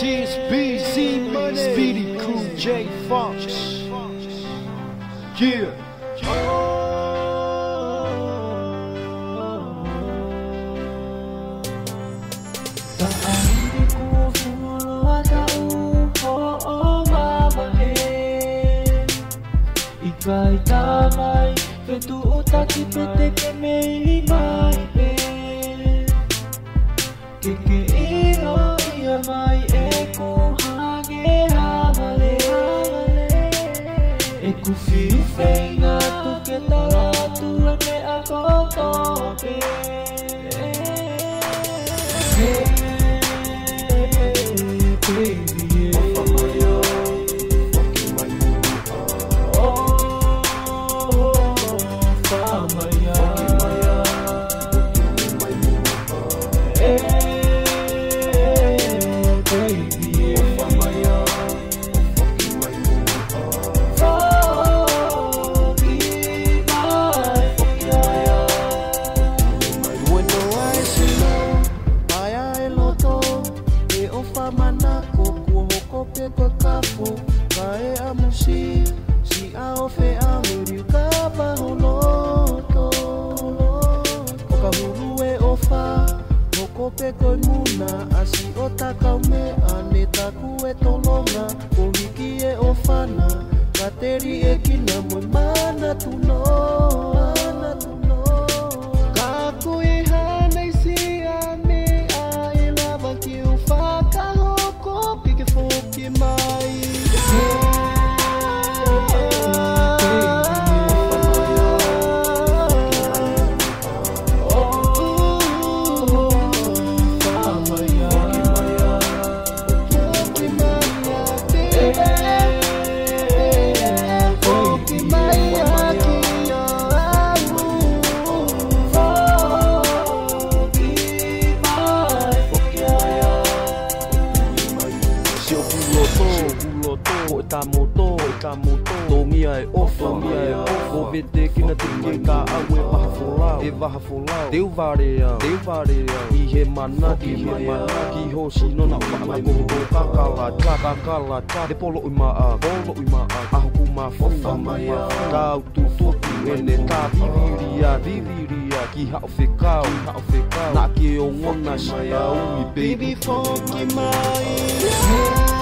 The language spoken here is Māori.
TSBZ Money, Speedy Crew, J Fox. Yeah. Ika'y tamay, ketuutak ipete kemei mai pe. Kekeiro ia mai eko hage hamale. Eku fiufenga tu ketara tu eme ako tope. Pekoi muna asi o takau me ane taku e tolonga Komiki e ofana Kateri e kina moi mana tuno Kaku e hanei si ane a e lava ki u whakahoko Pike foki mai Tamoto, tongia e ofo, o vete kina tiki ka awe vaha folau, deu vareau, i he mana, ki hoshi no na waka koho kakala, te polo umaa, aho kuma fofa maia, tau tutoki ene ta viviria, ki hao whekau, na ki o ngona shia ui baby foki mai.